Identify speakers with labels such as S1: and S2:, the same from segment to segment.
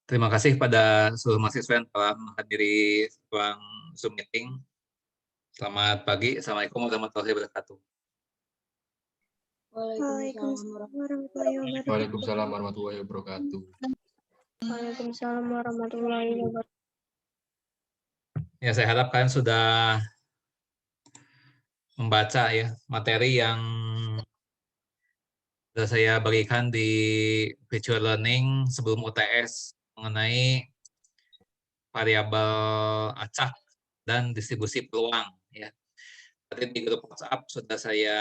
S1: Terima kasih pada seluruh mahasiswa yang telah menghadiri ruang Zoom meeting. Selamat pagi. Assalamualaikum warahmatullahi wabarakatuh.
S2: Waalaikumsalam warahmatullahi wabarakatuh.
S3: Waalaikumsalam warahmatullahi wabarakatuh.
S2: Waalaikumsalam warahmatullahi wabarakatuh.
S1: Ya, saya harap kalian sudah membaca ya materi yang sudah saya berikan di virtual learning sebelum UTS mengenai variabel acak dan distribusi peluang ya. Tadi di grup WhatsApp sudah saya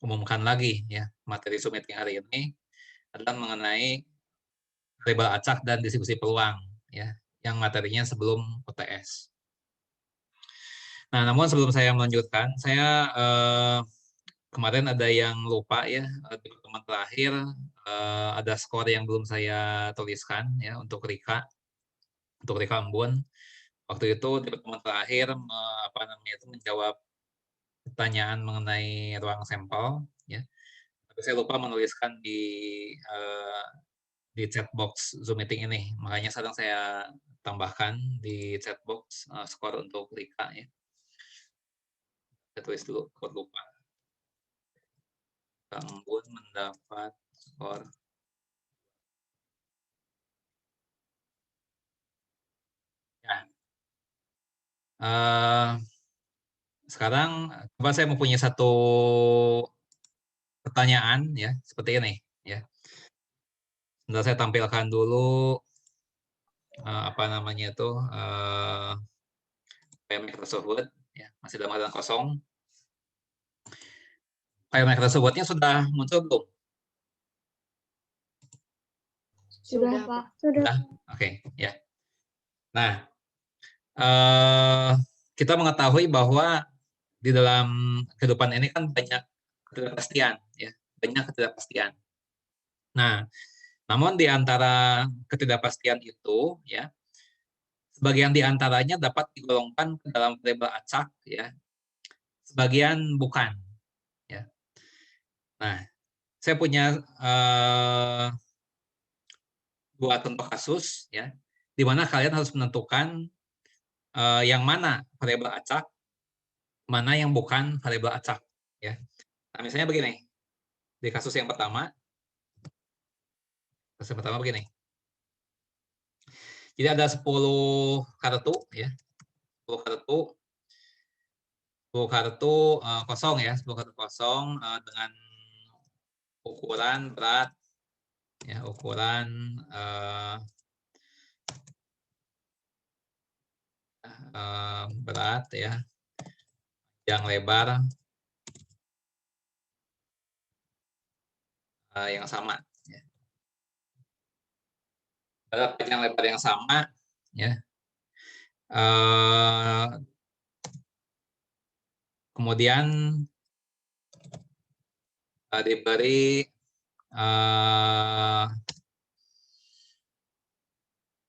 S1: umumkan lagi ya, materi Zoom meeting hari ini adalah mengenai variabel acak dan distribusi peluang ya, yang materinya sebelum UTS. Nah, namun sebelum saya melanjutkan, saya kemarin ada yang lupa ya, di pertemuan terakhir ada skor yang belum saya tuliskan ya untuk Rika Embun. Waktu itu di pertemuan terakhir menjawab pertanyaan mengenai ruang sampel ya. Tapi saya lupa menuliskan di chat box Zoom meeting ini. Makanya sekarang saya tambahkan di chat box skor untuk Rika ya. Saya tulis dulu, skor lupa. Embun mendapat skor ya. Sekarang coba saya mempunyai satu pertanyaan ya seperti ini ya. Sebentar saya tampilkan dulu apa namanya itu PMF tersebut ya, masih dalam keadaan kosong. PMF tersebutnya sudah muncul belum?
S2: Sudah, Pak. Sudah.
S1: Oke, ya. Nah, kita mengetahui bahwa di dalam kehidupan ini kan banyak ketidakpastian, ya, banyak ketidakpastian. Nah, namun di antara ketidakpastian itu, ya, sebagian di antaranya dapat digolongkan ke dalam variabel acak, ya, sebagian bukan, ya. Nah, saya punya dua contoh kasus, ya, di mana kalian harus menentukan yang mana variabel acak, mana yang bukan variabel acak, ya. Nah, misalnya begini, di kasus yang pertama, Yang pertama begini. Jadi ada 10 kartu ya. 10 kartu. 10 kartu kosong ya, 10 kartu kosong dengan ukuran berat ya, ukuran berat ya, yang lebar yang sama ya. Berat panjang lebar yang sama ya. Kemudian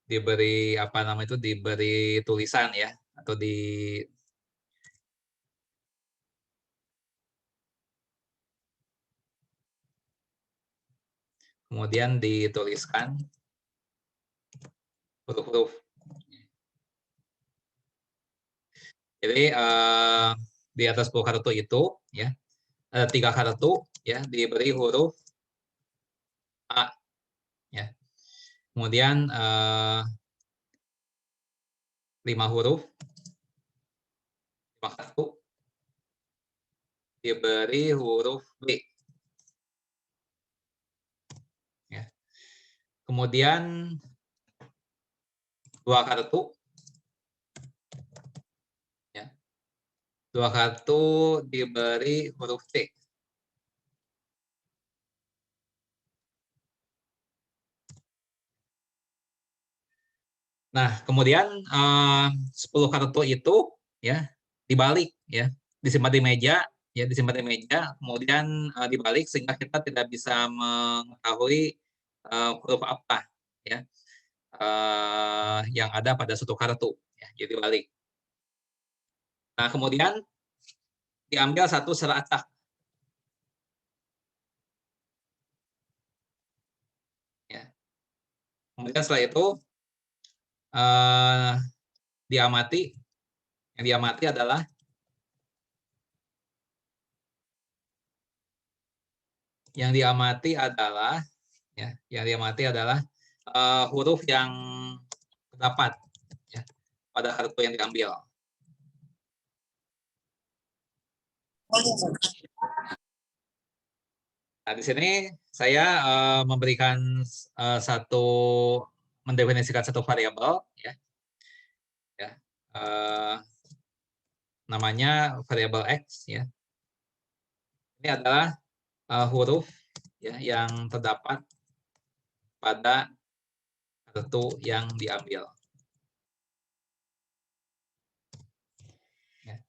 S1: diberi apa nama itu, diberi tulisan ya, atau kemudian dituliskan huruf-huruf. Jadi di atas 10 kartu itu ya ada 3 kartu ya diberi huruf A ya. Kemudian 5 huruf, 5 kartu diberi huruf B. Ya. Kemudian 2 kartu ya. 2 kartu diberi huruf C. Nah, kemudian 10 kartu itu ya dibalik ya, disimpan di meja ya, disimpan di meja, kemudian dibalik sehingga kita tidak bisa mengetahui huruf apa ya yang ada pada suatu kartu ya, jadi balik. Nah, kemudian diambil satu serat acak. Ya. Kemudian setelah itu diamati, yang diamati adalah huruf yang terdapat ya, pada kartu yang diambil. Nah, di sini saya mendefinisikan satu variabel ya, namanya variabel X ya. Ini adalah huruf ya yang terdapat pada kartu yang diambil. Ya.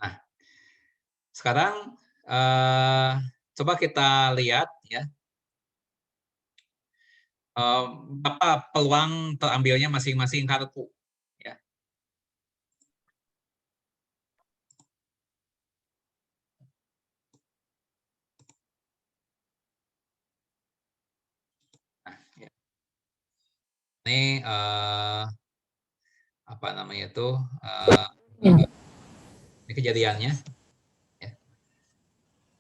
S1: Nah, sekarang coba kita lihat ya apa peluang terambilnya masing-masing kartu. Ya. Nah, ya. Ini apa namanya itu? Ini kejadiannya. Ya.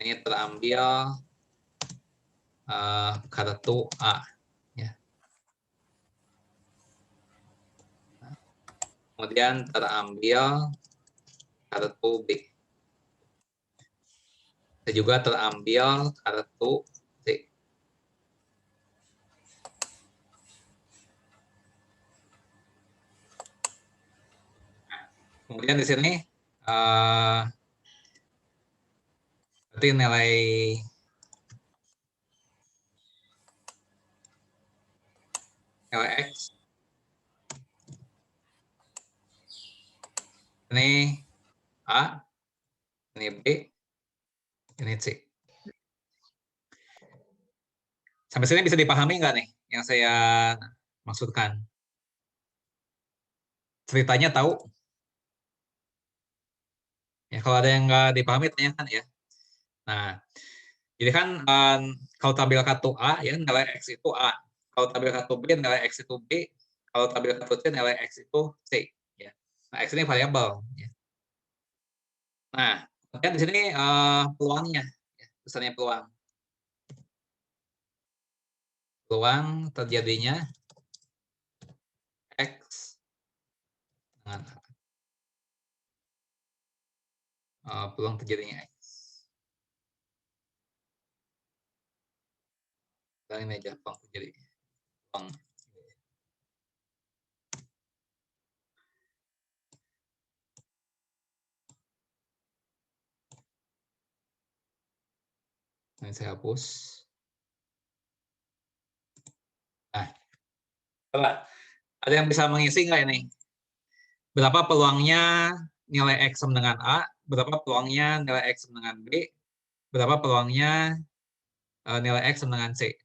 S1: Ini terambil kartu A. Ya. Kemudian terambil kartu B. Dan juga terambil kartu C. Kemudian di sini berarti nilai X ini A, ini B, ini C. Sampai sini bisa dipahami nggak nih yang saya maksudkan? Ceritanya tahu? Ya, kalau ada yang nggak dipahami tanyakan ya. Nah, jadi kan kalau tampil kartu A ya nilai X itu A. Kalau tampil kartu B nilai X itu B. Kalau tampil kartu C nilai X itu C. Ya. Nah, X ini variabel. Ya. Nah, kemudian di sini peluangnya, ya, besarnya peluang. peluang terjadinya X dengan A. Peluang terjadinya X. Dan ini aja peluang terjadi. Peluang. Ini saya hapus. Nah, coba ada yang bisa mengisi nggak ini? Berapa peluangnya nilai X sama dengan A? Berapa peluangnya nilai X sama dengan B? Berapa peluangnya nilai X sama dengan C?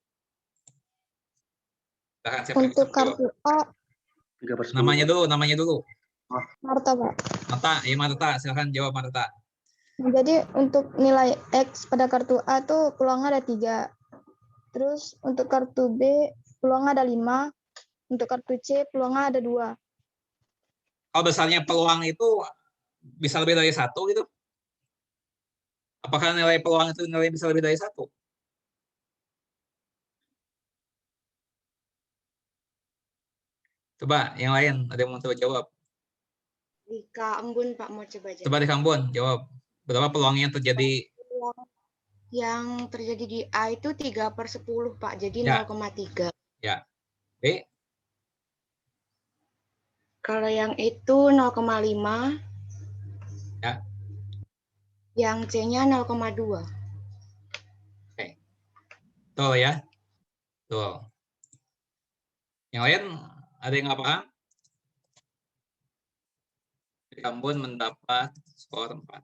S2: Untuk kartu A,
S1: Namanya dulu.
S2: Marta, Pak.
S1: Marta, ya Marta, silakan jawab Marta.
S2: Nah, jadi untuk nilai X pada kartu A tuh peluangnya ada 3. Terus untuk kartu B peluangnya ada 5. Untuk kartu C peluangnya ada 2.
S1: Kalau besarnya peluang itu bisa lebih dari 1 gitu? Apakah nilai peluang itu nilai bisa lebih dari 1? Coba yang lain, ada yang mau coba jawab?
S4: Di Kak Embun, Pak, mau coba aja.
S1: Coba di Kambon, jawab. Berapa peluang yang terjadi?
S4: Yang terjadi di A itu 3/10, Pak. Jadi
S1: Ya.
S4: 0,3.
S1: Ya. B?
S4: Kalau yang itu 0,5.
S1: Ya.
S4: Yang C-nya 0,2.
S1: Oke. Betul ya? Betul. Yang lain ada yang nggak paham? Di Kambon mendapat skor 4.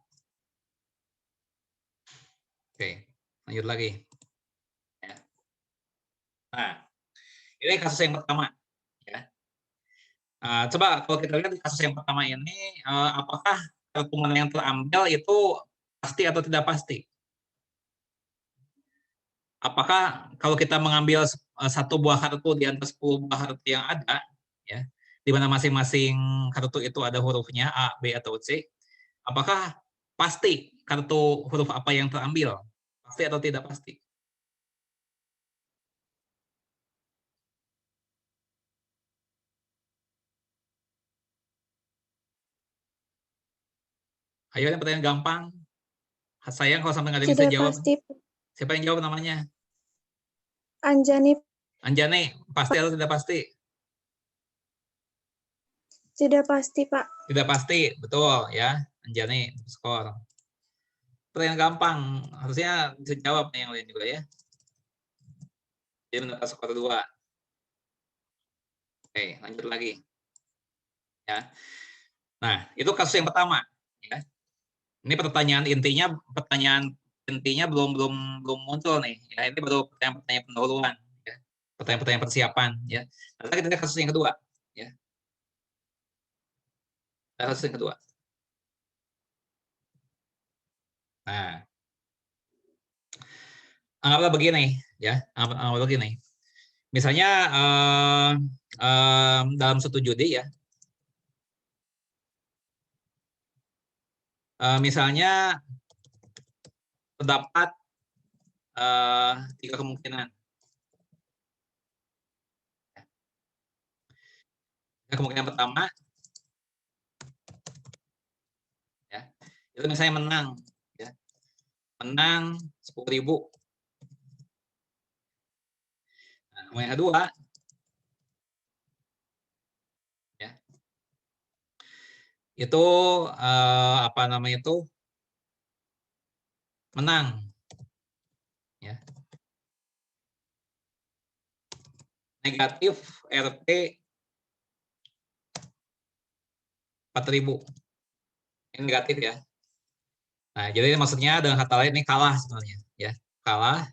S1: Oke, lanjut lagi. Ya. Nah, ini kasus yang pertama. Ya. Coba kalau kita lihat di kasus yang pertama ini, apakah kartu mana yang terambil itu pasti atau tidak pasti? Apakah kalau kita mengambil satu buah kartu di antara 10 buah kartu yang ada, ya, di mana masing-masing kartu itu ada hurufnya A, B, atau C, apakah pasti kartu huruf apa yang terambil? Pasti atau tidak pasti? Ayo, yang pertanyaan gampang. Sayang kalau sampai nggak ada yang bisa
S2: Tidak
S1: jawab.
S2: pasti.
S1: Siapa yang jawab namanya?
S2: Anjani,
S1: Anjani, pasti atau tidak pasti?
S2: tidak pasti, Pak.
S1: Tidak pasti, betul ya. Anjani, skor. Pertanyaan gampang, harusnya bisa jawab nih yang lain juga ya. Dia mendapat skor 2. Oke, lanjut lagi. Ya. Nah, itu kasus yang pertama. Ya. Ini pertanyaan intinya belum muncul nih. Ya, ini baru pertanyaan pendahuluan. Ya. Pertanyaan persiapan. Ya. Nanti kita lihat kasus yang kedua. Ya. Kasus yang kedua. Nah, anggaplah begini, ya. Anggaplah begini. Misalnya dalam satu judi ya. Misalnya terdapat 3 kemungkinan. Kemungkinan pertama, ya, itu misalnya menang, ya, menang 10.000. Nah, kemungkinan kedua, ya, itu apa namanya itu menang, ya, negatif RT 4.000. Ini negatif ya. Nah, jadi maksudnya dengan kata lain ini kalah sebenarnya, ya, kalah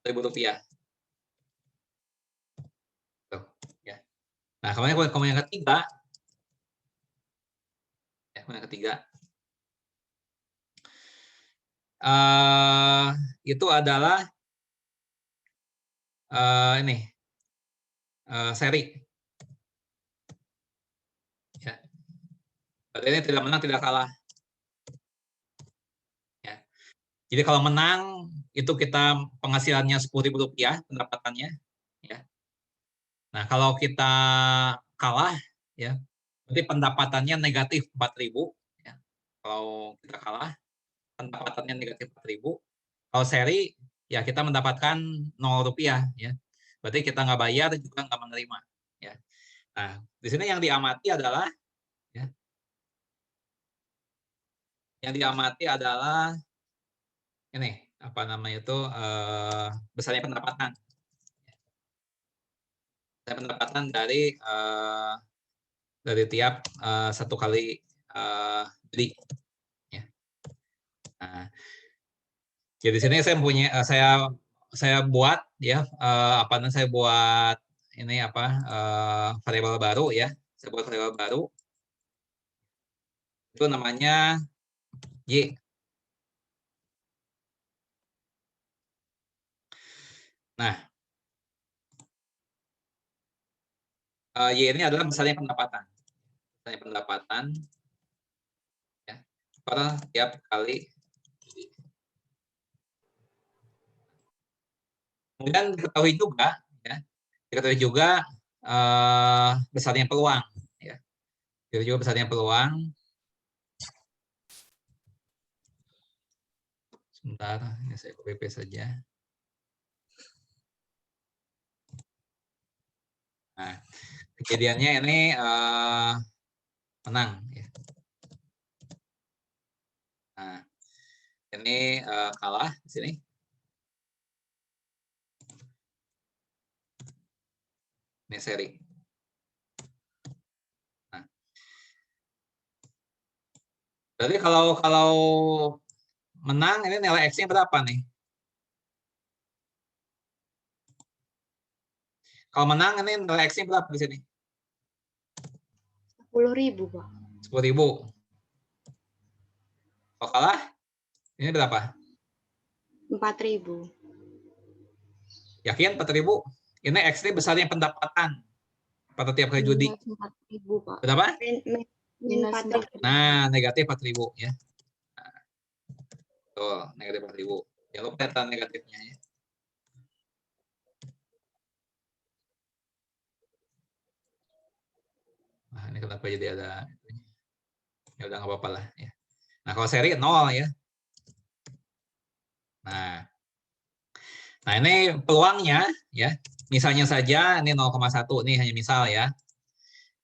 S1: 4.000 rupiah. Tuh, ya. Nah, kemudian yang ketiga, ya, kemudian yang ketiga, itu adalah ini seri. Ya. Berarti ini tidak menang, tidak kalah. Ya. Jadi kalau menang itu kita penghasilannya Rp10.000 pendapatannya, ya. Nah, kalau kita kalah, ya, berarti pendapatannya negatif 4.000, ya. Kalau kita kalah, pendapatannya negatif 4.000. Kalau seri, ya kita mendapatkan Rp0, ya. Berarti kita nggak bayar juga nggak menerima, ya. Nah, di sini yang diamati adalah, ya, yang diamati adalah ini apa namanya itu besarnya pendapatan. Pendapatan dari tiap satu kali beli. Ya. Nah, jadi di sini saya punya saya buat ya apa namanya saya buat ini apa variabel baru ya. Saya buat variabel baru. Itu namanya Y. Nah, Y ini adalah besarnya pendapatan. Besarnya pendapatan ya, per tiap kali. Kemudian diketahui juga, ya, diketahui juga besarnya peluang. Ya. Diketahui juga besarnya peluang. Sebentar, ini saya copy paste saja. Nah, kejadiannya ini menang. Ya. Nah, ini kalah di sini. Ini seri. Nah, berarti kalau menang ini nilai X-nya berapa nih? Kalau menang ini nilai X-nya berapa di sini?
S4: 10.000, Pak.
S1: 10.000. Kalau kalah, ini berapa?
S4: 4.000.
S1: Yakin 4.000? Ini X-nya besarnya pendapatan pada tiap kali judi.
S5: Minus 4.000, Pak.
S1: Berapa?
S4: Min
S5: Minus
S4: 4.000.
S1: Nah, negatif 4.000 ya. Nah, tuh, negatif 4.000. Jangan lupa data negatifnya ya. Nah, ini kenapa jadi ada ya udah nggak apa-apa lah ya. Nah, kalau seri 0 ya. Nah, ini peluangnya ya. Misalnya saja ini 0,1 nih hanya misal ya.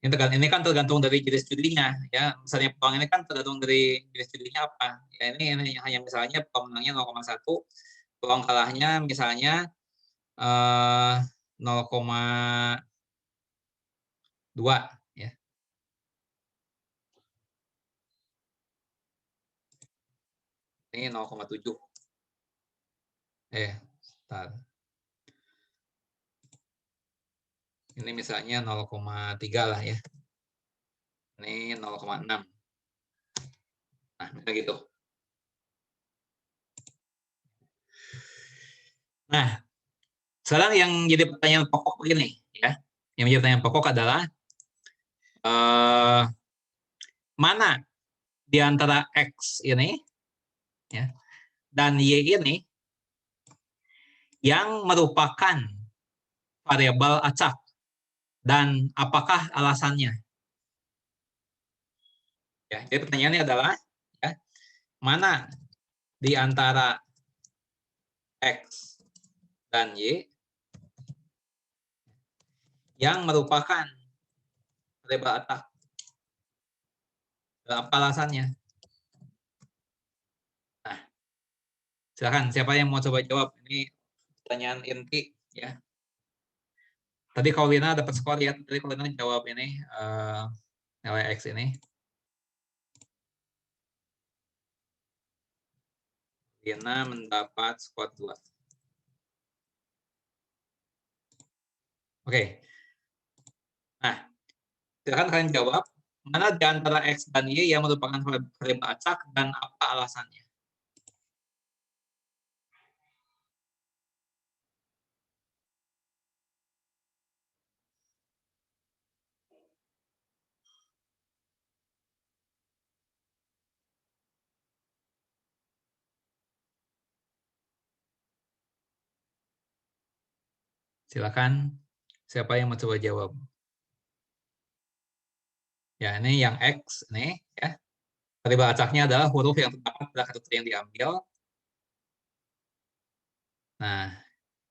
S1: Ini kan tergantung dari jenis judinya ya. Misalnya peluang ini kan tergantung dari jenis judinya apa. Ya ini hanya misalnya peluang menangnya 0,1, peluang kalahnya misalnya 0,2 ya. Ini 0,7. Bentar. Ini misalnya 0,3 lah ya. Ini 0,6. Nah, misalnya gitu. Nah, sekarang yang jadi pertanyaan pokok begini ya. Yang menjadi pertanyaan pokok adalah mana di antara X ini ya, dan Y ini yang merupakan variabel acak dan apakah alasannya? Ya, jadi pertanyaannya adalah ya, mana di antara X dan Y yang merupakan variabel acak dan apa alasannya? Nah, silakan siapa yang mau coba jawab, ini pertanyaan inti ya. Tadi Kaulina dapat skor ya, tadi Kaulina jawab ini nilai X ini. Kaulina mendapat skor 2. Oke. Nah, silakan kalian jawab, mana di antara X dan Y yang merupakan variabel acak dan apa alasannya? Silakan, siapa yang mau coba jawab? Ya, ini yang X nih ya. Variabel acaknya adalah huruf yang terdapat pada kartu yang diambil. Nah,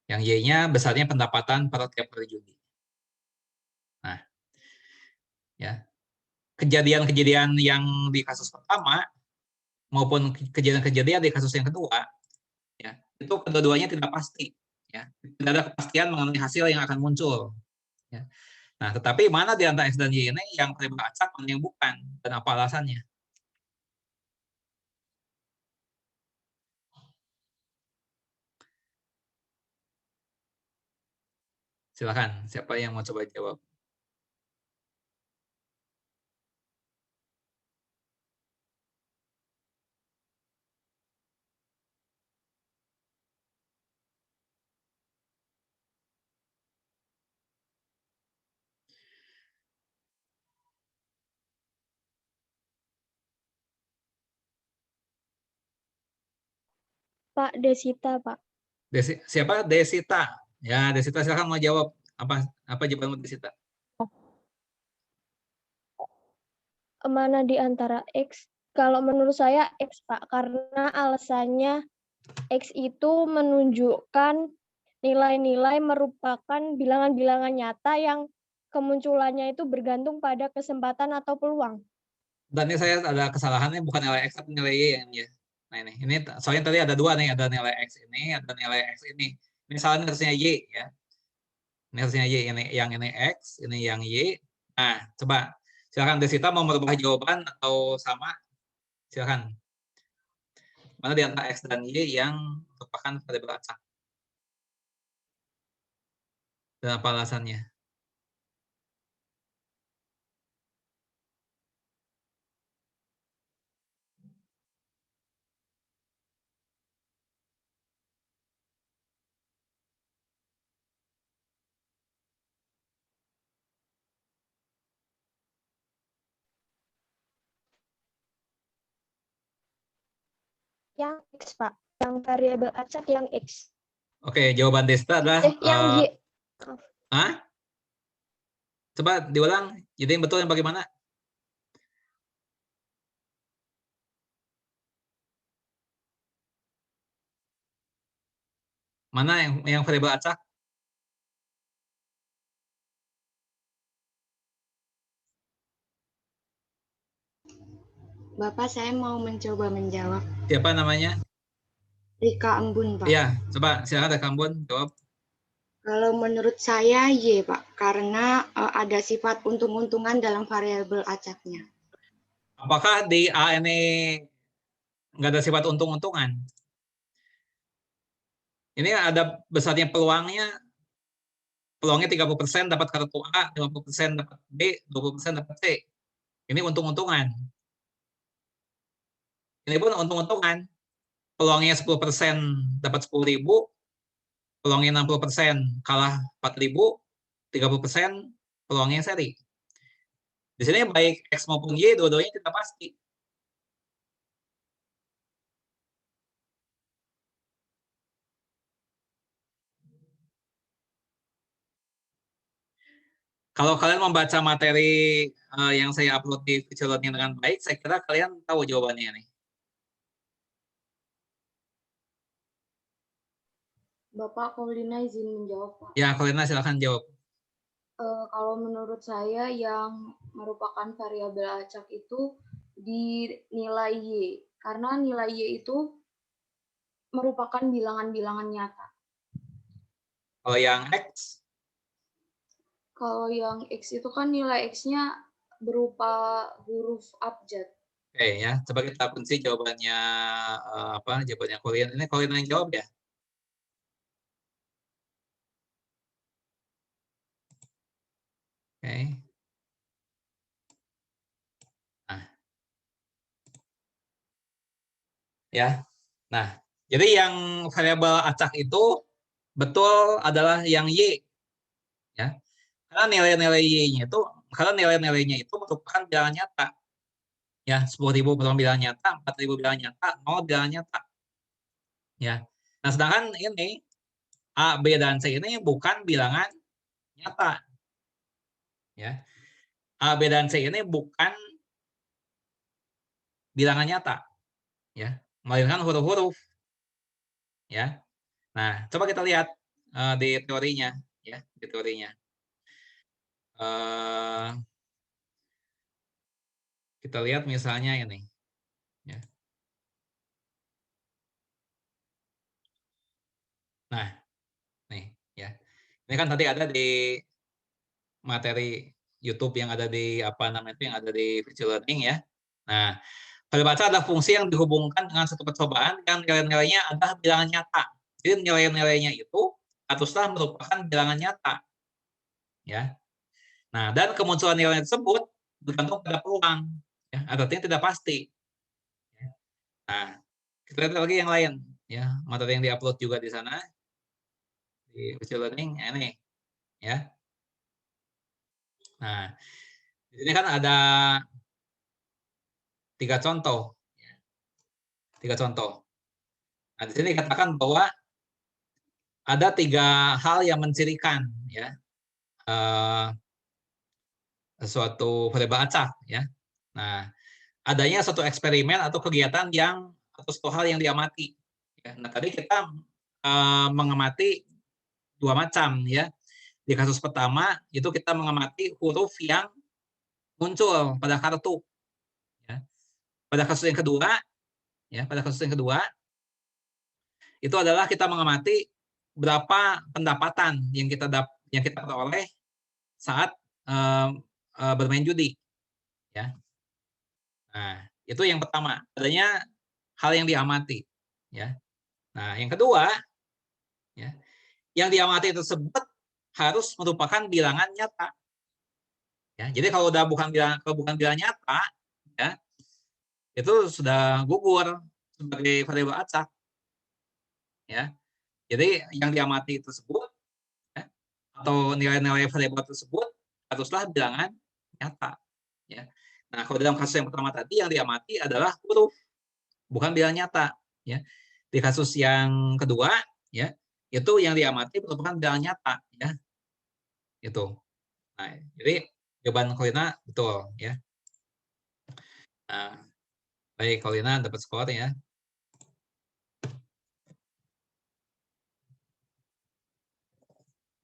S1: yang Y-nya besarnya pendapatan per tiap hari Juni. Nah, ya. Kejadian-kejadian yang di kasus pertama maupun kejadian-kejadian di kasus yang kedua, ya, itu kedua-duanya tidak pasti. Ya. Tidak ada kepastian mengenai hasil yang akan muncul. Ya. Nah, tetapi mana di antara X dan Y ini yang variabel acak, mana yang bukan, dan apa alasannya? Silakan, siapa yang mau coba jawab?
S2: Pak Desita, Pak.
S1: Siapa? Desita. Ya, Desita silakan mau jawab. Apa jawabanmu, Desita?
S2: Mana di antara X? Kalau menurut saya X, Pak, karena alasannya X itu menunjukkan nilai-nilai merupakan bilangan-bilangan nyata yang kemunculannya itu bergantung pada kesempatan atau peluang.
S1: Dan ini saya ada kesalahannya, bukan nilai X tapi nilai Y yang ya. Nah ini soalnya tadi ada dua nih, ada nilai X ini, ada nilai X ini. Ini salahnya harusnya Y ya. Ini harusnya Y, ini X, ini yang Y. Nah, coba silakan Desita mau merubah jawaban atau sama? Silakan. Mana di antara X dan Y yang merupakan variabel acak? Dan apa alasannya?
S2: Yang X, Pak. Yang variabel acak yang X.
S1: Oke, jawaban Desita adalah
S2: Yang Y.
S1: Coba diulang. Jadi yang betul yang bagaimana? Mana yang variabel acak?
S4: Bapak, saya mau mencoba menjawab.
S1: Siapa namanya?
S4: Rika Embun, Pak.
S1: Iya, coba silakan Rekambun jawab.
S4: Kalau menurut saya Y, Pak, karena ada sifat untung-untungan dalam variabel acaknya.
S1: Apakah di A ini nggak ada sifat untung-untungan? Ini ada besarnya peluangnya 30% dapat kartu A, 50% dapat B, 20% dapat C. Ini untung-untungan. Ini pun untung-untungan. Peluangnya 10% dapat 10.000, peluangnya 60% kalah 4.000, 30% peluangnya seri. Di sini baik X maupun Y dua-duanya tidak pasti. Kalau kalian membaca materi yang saya upload di Future Learning dengan baik, saya kira kalian tahu jawabannya nih.
S4: Bapak, Kaulina izin menjawab, Pak.
S1: Ya, Kaulina silakan jawab.
S4: Kalau menurut saya yang merupakan variabel acak itu di nilai Y. Karena nilai Y itu merupakan bilangan-bilangan nyata.
S1: Kalau yang X?
S4: Kalau yang X itu kan nilai X-nya berupa huruf abjad.
S1: Oke ya, coba kita kunci jawabannya jawabannya Kaulina. Ini Kaulina yang jawab ya. Oke. Nah. Ya. Nah, jadi yang variabel acak itu betul adalah yang Y. Ya. Karena nilai-nilainya itu merupakan bilangan nyata. Ya, 10.000 peluang bilangan nyata, 4.000 bilangan nyata, 0 bilangan nyata. Ya. Nah, sedangkan ini A, B, dan C ini bukan bilangan nyata. Ya. A, B, dan C ini bukan bilangan nyata. Ya. Melainkan huruf-huruf. Ya. Nah, coba kita lihat di teorinya. Ya, di teorinya. Kita lihat misalnya ini. Ya. Nah, nih. Ya. Ini kan tadi ada di materi YouTube yang ada di apa namanya itu yang ada di virtual learning ya. Nah, variabel adalah fungsi yang dihubungkan dengan satu percobaan yang nilai-nilainya adalah bilangan nyata. Jadi nilai-nilainya itu haruslah merupakan bilangan nyata. Ya. Nah, dan kemunculan nilai tersebut bergantung pada peluang. Ya, artinya tidak pasti. Nah, kita lihat lagi yang lain. Ya, materi yang diupload juga di sana di virtual learning ini. Ya. Nah, di sini kan ada 3 contoh. 3 contoh. Nah, di sini dikatakan bahwa ada 3 hal yang mencirikan ya suatu variabel acak ya. Nah, adanya suatu eksperimen atau kegiatan yang atau suatu hal yang diamati. Ya. Nah, tadi kita mengamati 2 macam ya. Di kasus pertama itu kita mengamati huruf yang muncul pada kartu. Ya. Pada kasus yang kedua, itu adalah kita mengamati berapa pendapatan yang kita peroleh saat bermain judi. Ya. Nah, itu yang pertama, adanya hal yang diamati. Ya. Nah, yang kedua, ya, yang diamati tersebut harus merupakan bilangan nyata. Ya, jadi kalau udah bukan bilangan nyata, ya, itu sudah gugur sebagai variabel acak. Ya, jadi yang diamati tersebut, ya, atau nilai-nilai variabel tersebut haruslah bilangan nyata. Ya. Nah, kalau dalam kasus yang pertama tadi yang diamati adalah huruf, bukan bilangan nyata. Ya. Di kasus yang kedua, ya, itu yang diamati merupakan bilangan nyata. Ya. Itu. Nah, jadi jawaban Kolina betul ya. Nah, baik Kolina dapat skor ya.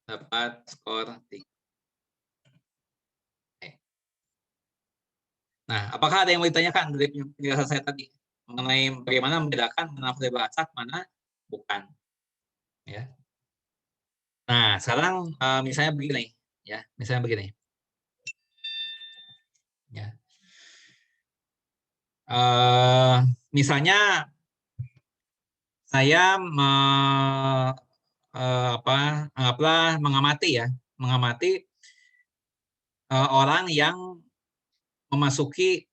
S1: Dapat skor 3. Nah, apakah ada yang mau ditanyakan dari penjelasan saya tadi mengenai bagaimana membedakan mana variabel acak, mana bukan? Ya. Nah, sekarang misalnya begini, ya, misalnya begini. Ya. Misalnya saya anggaplah mengamati orang yang memasuki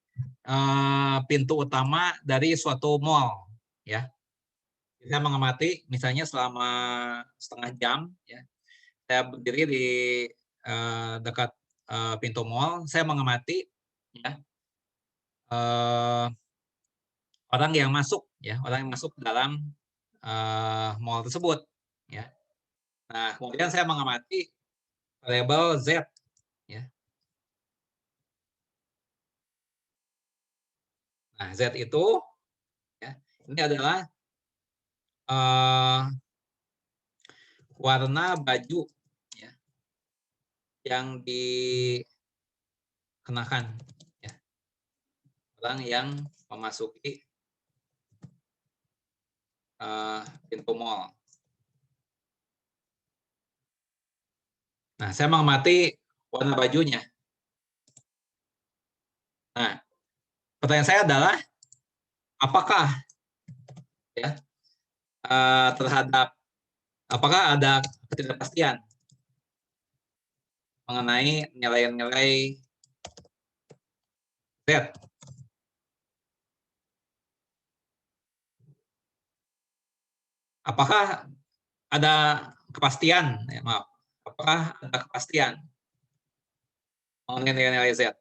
S1: pintu utama dari suatu mall, ya. Saya mengamati misalnya selama setengah jam, ya. Saya berdiri di dekat pintu mall, saya mengamati, ya, orang yang masuk, ya, orang yang masuk ke dalam mall tersebut, ya. Nah, kemudian saya mengamati variabel Z, ya. Nah, Z itu, ya, ini adalah warna baju, ya, yang dikenakan, ya, orang yang memasuki pintu mall. Nah, saya mengamati warna bajunya. Nah, pertanyaan saya adalah apakah, ya, apakah ada ketidakpastian mengenai nilai-nilai Z? Apakah ada kepastian? Ya, maaf. Apakah ada kepastian mengenai nilai-nilai Z?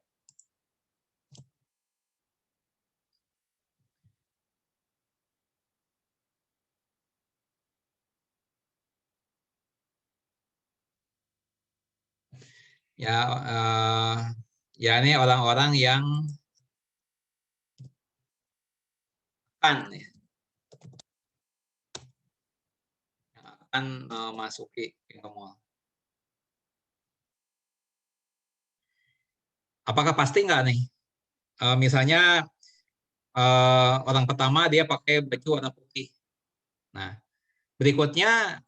S1: Ya, ya ini orang-orang yang akan ya, yang akan memasuki pintu mall. Apakah pasti nggak nih? Misalnya orang pertama dia pakai baju warna putih. Nah, berikutnya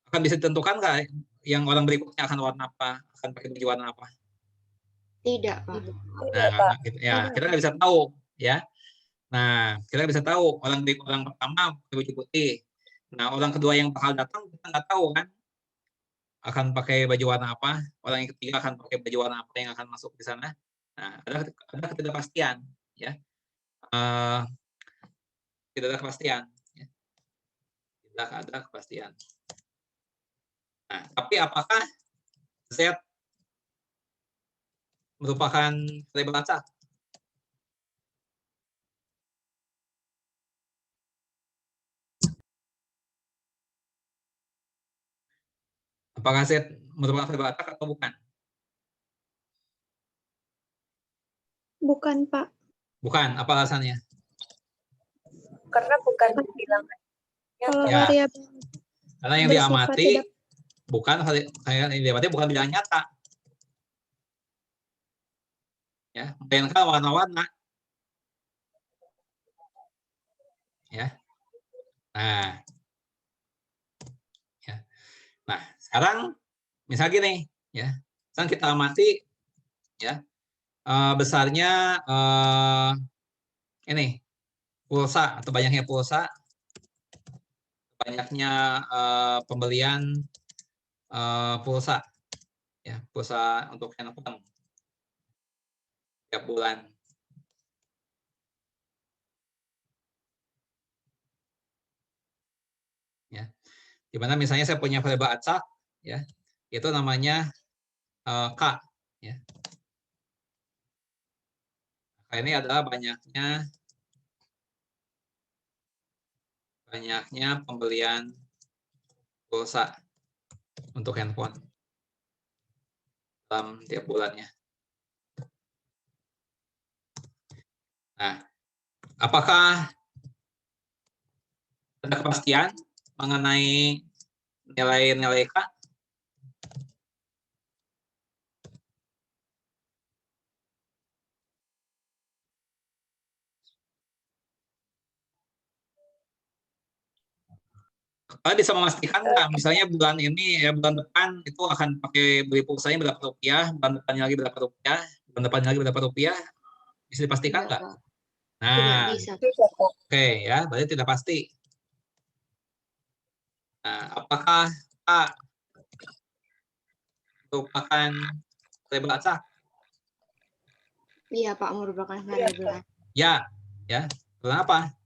S1: akan bisa ditentukan nggak yang orang berikutnya akan warna apa, akan pakai baju warna apa?
S4: Tidak, Pak.
S1: Nah, ya kita nggak bisa tahu, ya. Nah, kita bisa tahu orang pertama pakai baju putih. Nah, orang kedua yang bakal datang kita nggak tahu kan akan pakai baju warna apa. Orang yang ketiga akan pakai baju warna apa yang akan masuk di sana. Nah, ada ketidakpastian, ya. Tidak ada kepastian, ya. Tidak ada kepastian. Nah, tapi apakah Z merupakan variabel acak? Apakah Z merupakan variabel acak atau bukan?
S2: Bukan, Pak.
S1: Bukan. Apa alasannya?
S5: Karena bukan bilangan.
S2: Kalau
S1: Ya.
S2: variabel
S1: Karena yang
S2: bersifat
S1: diamati
S2: tidak
S1: bukan bilangan nyata. Ya, melainkan warna-warna. Ya. Nah. Ya. Nah, sekarang misalnya gini, ya. Sekarang kita amati ya. Besarnya ini pulsa atau banyaknya pulsa, banyaknya pembelian pulsa, ya, pulsa untuk handphone tiap bulan. Ya, dimana misalnya saya punya variabel acak, ya, itu namanya K, ya. K ini adalah banyaknya pembelian pulsa untuk handphone dalam tiap bulannya. Nah, apakah ada kepastian mengenai nilai-nilai K? Kalian bisa memastikan nggak, misalnya bulan ini, ya bulan depan itu akan pakai beli pulsanya berapa rupiah, bulan depannya lagi berapa rupiah, bulan depannya lagi berapa rupiah, bisa dipastikan
S4: Tidak,
S1: nggak?
S4: Pak. Tidak
S1: Nah,
S4: bisa.
S1: oke, ya, berarti tidak pasti. Nah, apakah K merupakan variabel acak?
S4: Iya, Pak, merupakan variabel.
S1: Ya, ya. Kenapa?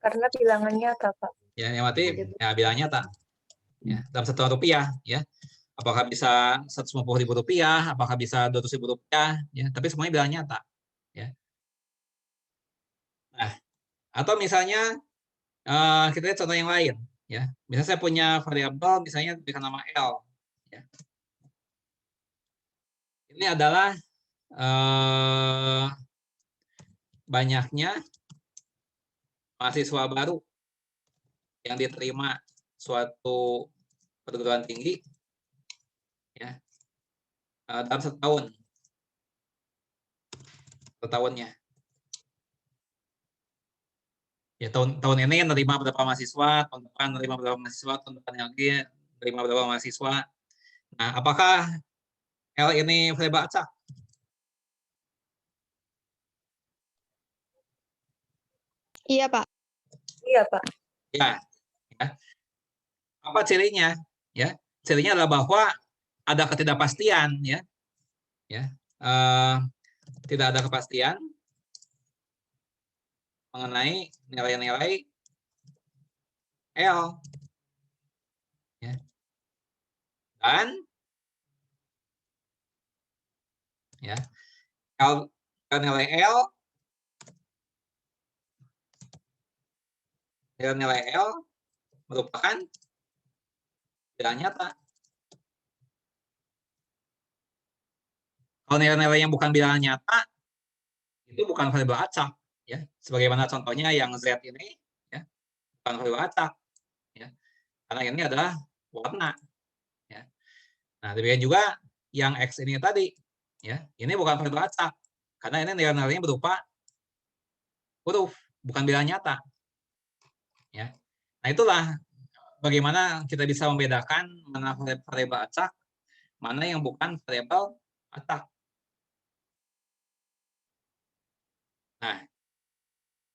S5: Karena bilangannya apa, Pak?
S1: Ya, yang mati, ya bilangnya tak. Ya, dalam Rp1, ya. Apakah bisa Rp150.000, apakah bisa Rp200.000, ya. Tapi semuanya bilangnya tak. Ya. Nah, atau misalnya kita lihat contoh yang lain, ya. Misalnya saya punya variabel, misalnya diberikan nama L, ya. Ini adalah banyaknya mahasiswa baru yang diterima suatu perguruan tinggi, ya, dalam setahunnya. Ya, tahun ini menerima berapa mahasiswa, tahun depan menerima berapa mahasiswa, tahun depan lagi menerima berapa mahasiswa. Nah, apakah L ini variabel acak?
S2: Iya, Pak.
S5: Iya, Pak.
S1: Ya, ya. Apa cirinya? Ya, cirinya adalah bahwa ada ketidakpastian, ya, ya, tidak ada kepastian mengenai nilai-nilai L, ya, dan ya, nilai L merupakan tidak nyata. Kalau nilai-nilai yang bukan bilangan nyata, itu bukan variabel acak. Ya. Sebagaimana contohnya yang Z ini, ya, bukan variabel acak. Ya. Karena ini adalah warna. Ya. Nah, demikian juga yang X ini tadi. Ya, ini bukan variabel acak. Karena ini nilai-nilainya berupa huruf, bukan bilangan nyata. Ya. Nah, itulah bagaimana kita bisa membedakan mana variabel acak, mana yang bukan variabel acak. Nah,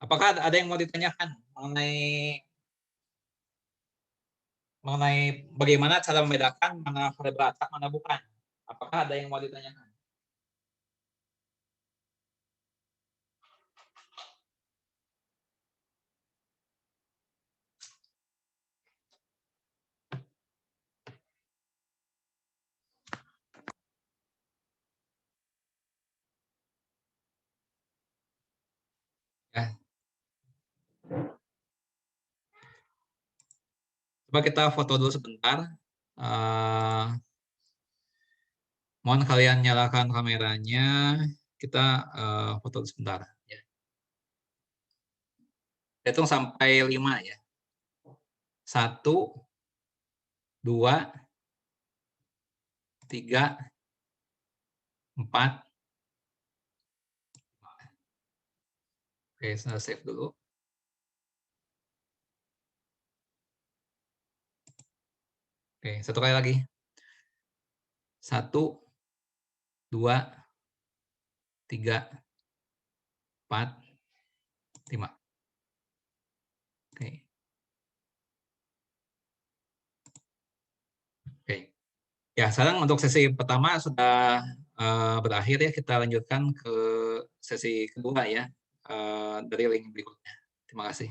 S1: apakah ada yang mau ditanyakan mengenai bagaimana cara membedakan mana variabel acak, mana bukan? Apakah ada yang mau ditanyakan? Ya. Coba kita foto dulu sebentar. Mohon kalian nyalakan kameranya. Kita foto dulu sebentar. Ya. Hitung sampai 5 ya. 1, 2, 3, 4. Oke, saya save dulu. Oke, satu kali lagi. 1, 2, 3, 4, 5. Oke. Oke. Ya, sekarang untuk sesi pertama sudah berakhir ya. Kita lanjutkan ke sesi kedua ya, dari link berikutnya. Terima kasih.